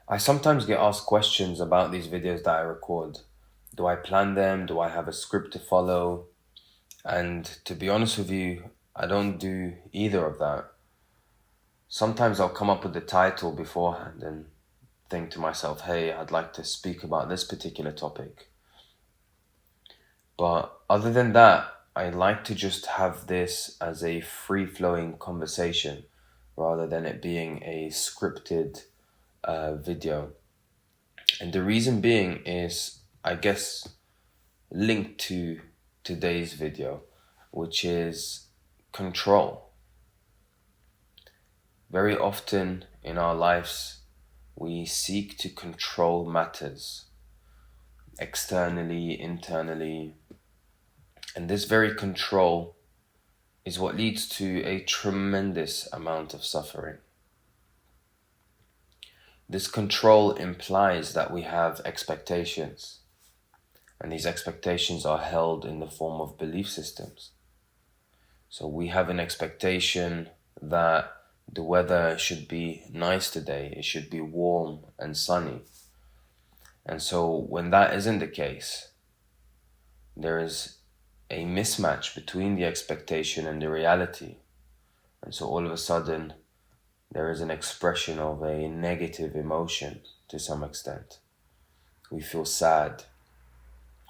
I sometimes get asked questions about these videos that I record. Do I plan them? Do I have a script to follow? And to be honest with you, I don't do either of that. Sometimes I'll come up with the title beforehand and think to myself, hey, I'd like to speak about this particular topic. But other than that, I like to just have this as a free-flowing conversation rather than it being a scripted video. And the reason being is, I guess, linked to today's video, which is control. Very often in our lives, we seek to control matters externally, internally, and this very control is what leads to a tremendous amount of suffering. This control implies that we have expectations, and these expectations are held in the form of belief systems. So we have an expectation that the weather should be nice today, it should be warm and sunny. And so when that isn't the case, there is a mismatch between the expectation and the reality. And so all of a sudden, there is an expression of a negative emotion to some extent. We feel sad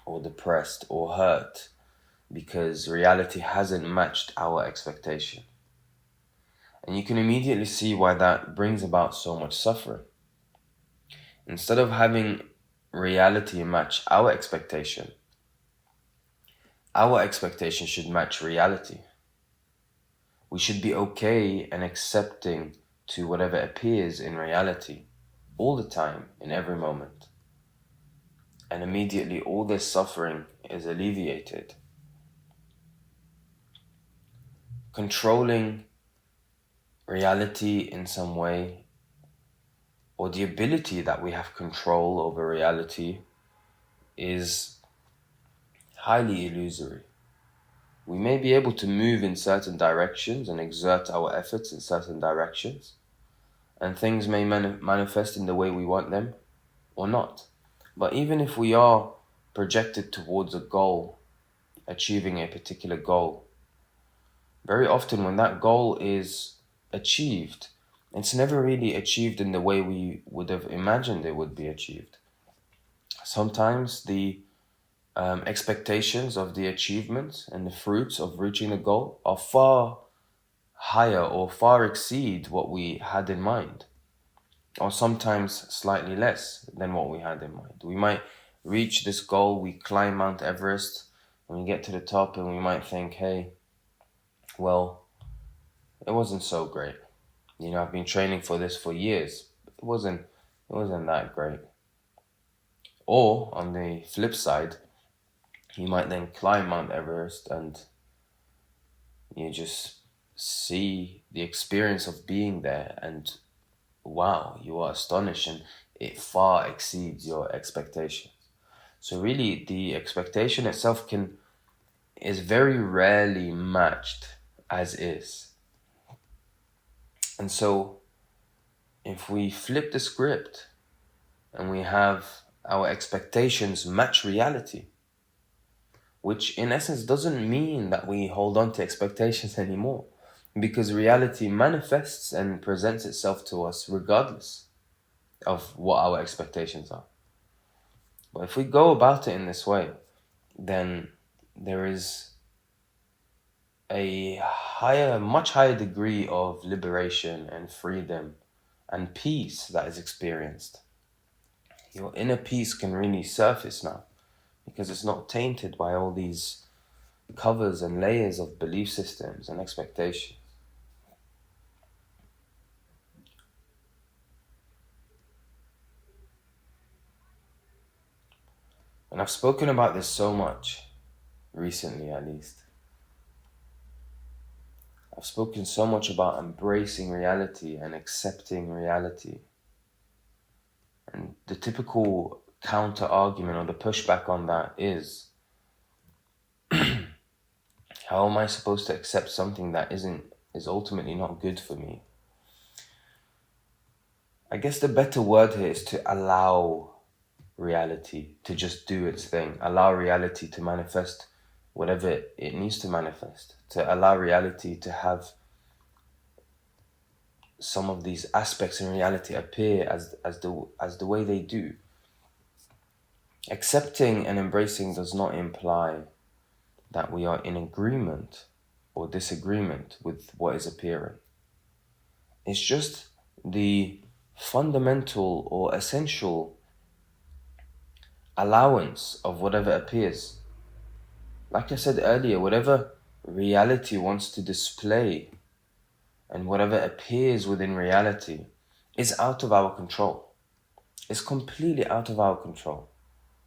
or depressed or hurt because reality hasn't matched our expectation. And you can immediately see why that brings about so much suffering. Instead of having reality match our expectation should match reality. We should be okay and accepting to whatever appears in reality all the time, in every moment. And immediately all this suffering is alleviated. Controlling reality in some way, or the ability that we have control over reality, is highly illusory. We may be able to move in certain directions and exert our efforts in certain directions, and things may manifest in the way we want them or not. But even if we are projected towards a goal, achieving a particular goal, very often when that goal is achieved, it's never really achieved in the way we would have imagined it would be achieved. Sometimes the expectations of the achievement and the fruits of reaching the goal are far higher or far exceed what we had in mind, or sometimes slightly less than what we had in mind. We might reach this goal, we climb Mount Everest, and we get to the top and we might think, hey, well, it wasn't so great. I've been training for this for years. It wasn't that great. Or on the flip side, you might then climb Mount Everest and you just see the experience of being there, and wow, you are astonished and it far exceeds your expectations. So really the expectation itself is very rarely matched as is. And so if we flip the script and we have our expectations match reality, which in essence doesn't mean that we hold on to expectations anymore, because reality manifests and presents itself to us regardless of what our expectations are. But if we go about it in this way, then there is a much higher degree of liberation and freedom and peace that is experienced. Your inner peace can really surface now, because it's not tainted by all these covers and layers of belief systems and expectations. And I've spoken about this so much, recently at least. I've spoken so much about embracing reality and accepting reality. And the typical counter argument or the pushback on that is, how am I supposed to accept something that is ultimately not good for me? I guess the better word here is to allow reality to just do its thing. Allow reality to manifest whatever it needs to manifest. To allow reality to have some of these aspects in reality appear as the way they do. Accepting and embracing does not imply that we are in agreement or disagreement with what is appearing. It's just the fundamental or essential allowance of whatever appears. Like I said earlier, whatever reality wants to display and whatever appears within reality is out of our control. It's completely out of our control.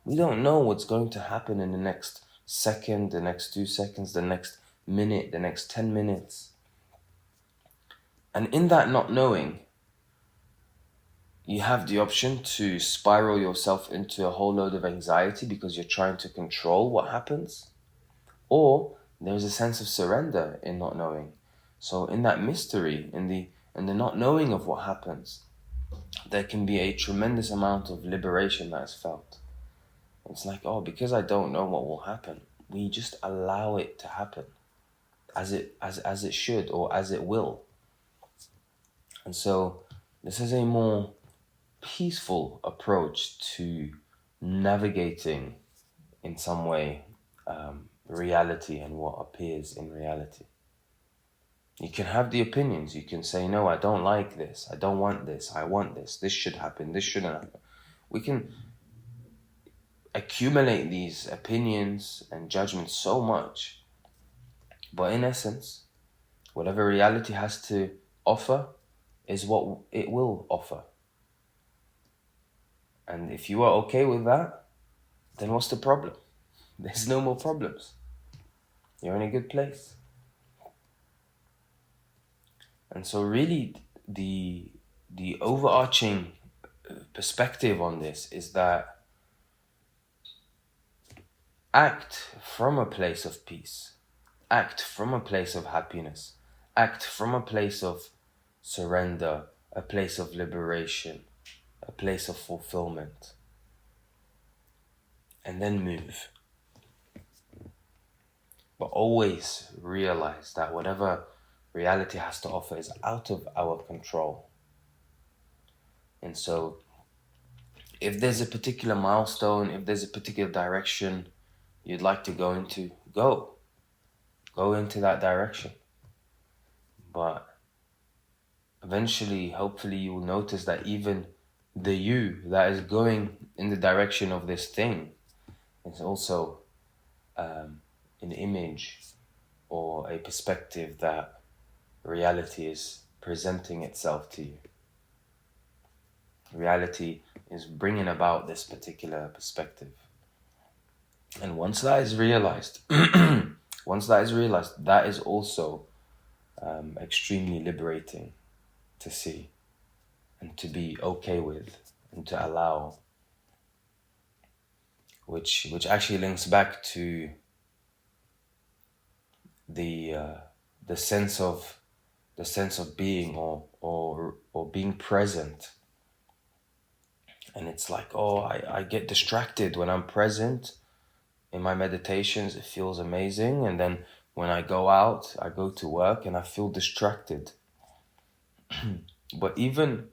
We don't know what's going to happen in the next second, the next 2 seconds, the next minute, the next 10 minutes. And in that not knowing, you have the option to spiral yourself into a whole load of anxiety because you're trying to control what happens. Or there's a sense of surrender in not knowing. So in that mystery, in the not knowing of what happens, there can be a tremendous amount of liberation that is felt. It's like, oh, because I don't know what will happen, we just allow it to happen as it should or as it will. And so this is a more peaceful approach to navigating in some way reality and what appears in reality. You can have the opinions. You can say, no, I don't like this. I don't want this. I want this. This should happen. This shouldn't happen. We can accumulate these opinions and judgments so much. But in essence, whatever reality has to offer is what it will offer. And if you are okay with that, then what's the problem? There's no more problems. You're in a good place. And so really the overarching perspective on this is that act from a place of peace. Act from a place of happiness. Act from a place of surrender, a place of liberation, a place of fulfillment. And then move. But always realize that whatever reality has to offer is out of our control. And so if there's a particular milestone, if there's a particular direction you'd like to go into, go into that direction. But eventually, hopefully, you will notice that even the you that is going in the direction of this thing is also an image or a perspective that reality is presenting itself to you. Reality is bringing about this particular perspective. And once that is realized, that is also extremely liberating to see and to be okay with and to allow, which actually links back to the sense of being or being present. And it's like, oh, I get distracted when I'm present in my meditations. It feels amazing. And then when I go out, I go to work and I feel distracted. But even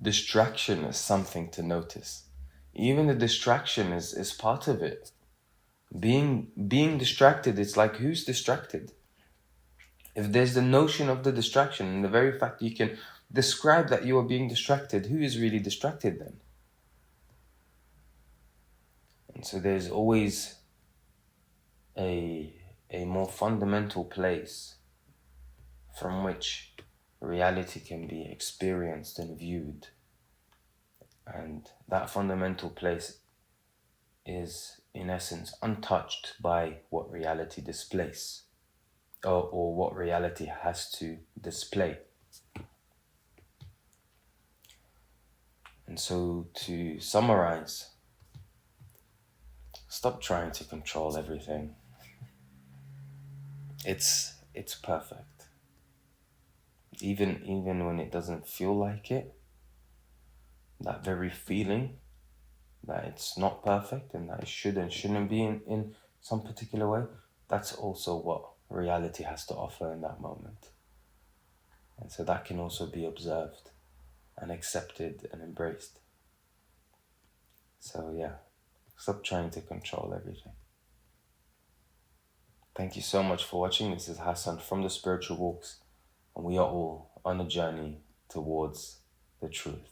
distraction is something to notice. Even the distraction is part of it. Being distracted, it's like, who's distracted? If there's the notion of the distraction and the very fact that you can describe that you are being distracted, who is really distracted then? And so there's always a more fundamental place from which reality can be experienced and viewed. And that fundamental place is, in essence, untouched by what reality displays or what reality has to display. And so to summarize, stop trying to control everything. It's perfect. Even when it doesn't feel like it, that very feeling that it's not perfect and that it should and shouldn't be in some particular way, that's also what reality has to offer in that moment. And so that can also be observed and accepted and embraced. So yeah, stop trying to control everything. Thank you so much for watching. This is Hassan from the Spiritual Walks, and we are all on a journey towards the truth.